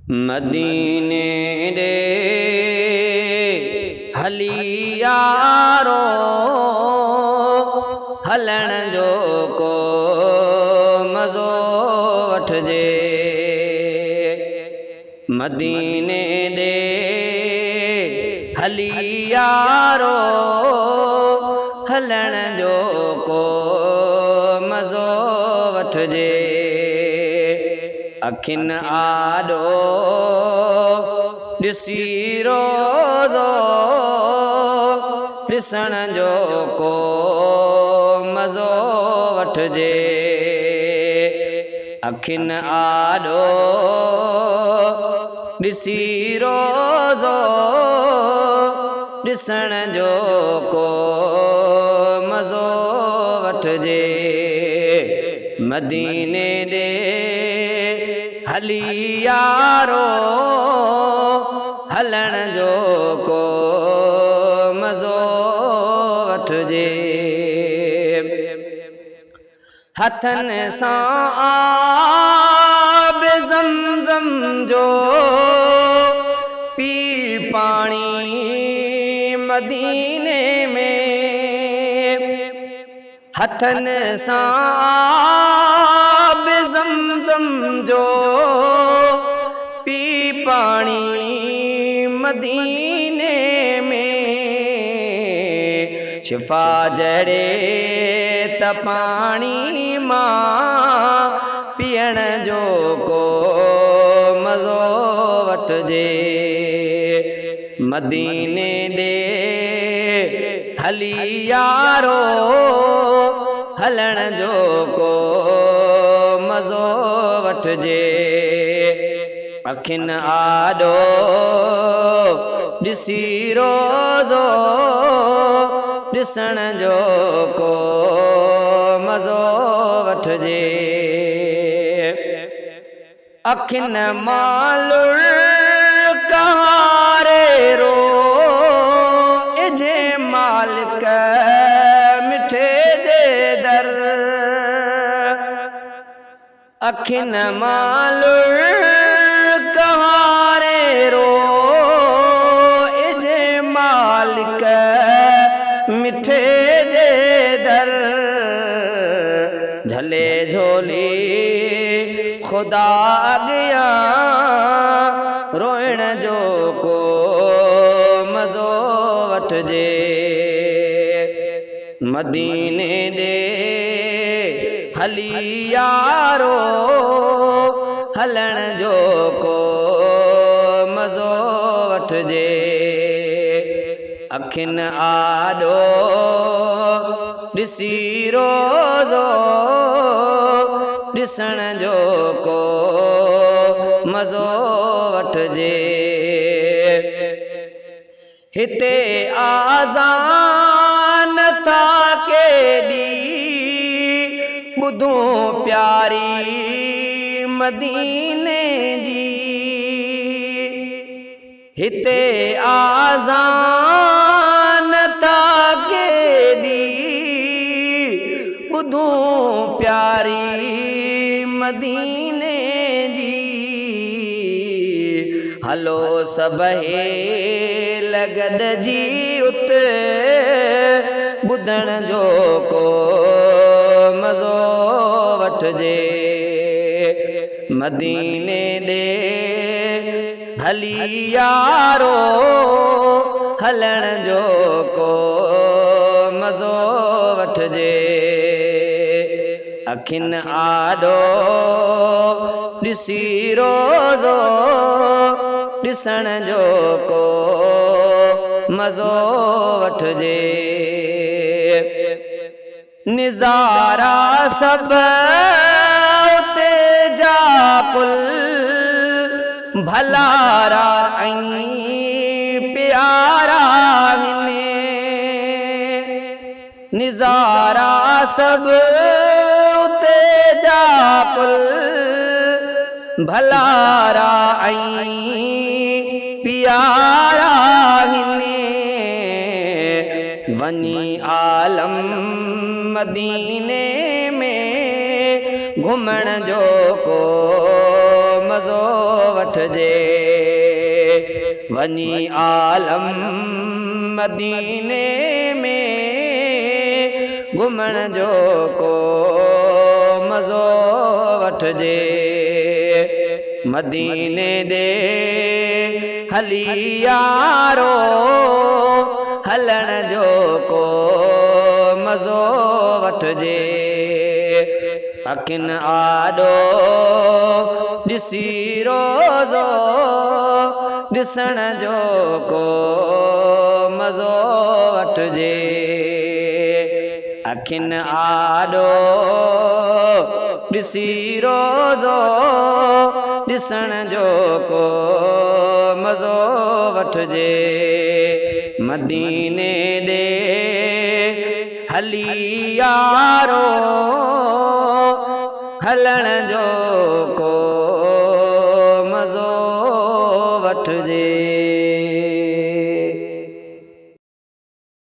मदीने रे हली यारो हलण जो को मज़ो वठजे। मदीने रे हली यारो हलण जो को मज़ो वठजे। अखिन आडो ॾिसी रोज़ो ॾिसण जो को मज़ो वठजे। अखिन आडो ॾिसी रोज़ो ॾिसण जो को मज़ो वठजे। मदीने रे हली यारो हलण जो को मज़ो वठजे। हथन सां आब ज़मज़म जो पी पानी मदीने में। हथन सां आब ज़मज़म जो पी पानी मदीने में। शिफा जड़े त पानी मां पीअण जो को मज़ो वठजे। मदीने ॾे हली यारो हलण जो को मज़ो वठजे। अखिन आडो ॾिसी रोज़ो ॾिसण जो को मज़ो वठजे। अखिन मालुर कहारे रो इजे मालिक मिठे जे दर। अखिन मालुर कहारे रो इजे मालिक मिठे जे दर। झले झोली खुदा अॻियां रोइण जो को मज़ो वठजे। मदीने ॾे हली यारो हलण जो को मज़ो वठजे। अखिन आडो ॾिसी रोज़ो ॾिसण जो को मज़ो वठजे। हिते आज़ान था केॾी ॿुधूं प्यारी मदीने जी। हिते आज़ान था केॾी ॿुधूं प्यारी मदीने जी। हलो सभई गॾिजी उत ॿुधण जो को मज़ो वठजे। मदीने ॾे हली यारो हलण जो को मज़ो वठजे। अखिन आडो ॾिसी रोज़ो ॾिसण जो को मज़ो वठजे। निज़ारा सब उते जा पुल भलारा ऐं प्यारा हिने। निज़ारा सब उते जा पुल भलारा ऐं प्यारा हिने। वनी आलम मदीने में घुमण जो को मज़ो वठजे वञी आलम मदीने में घुमण जो को मज़ो वठजे मदीने ॾे हली यारो हलण जो को मज़ो वठजे अखियुनि आॾो ॾिसी रोज़ो ॾिसण जो को मज़ो वठजे अखियुनि आॾो ॾिसी रोज़ो ॾिसण जो को मज़ो वठजे मदीने ॾे हली यारो हलण जो को मज़ो वठजे।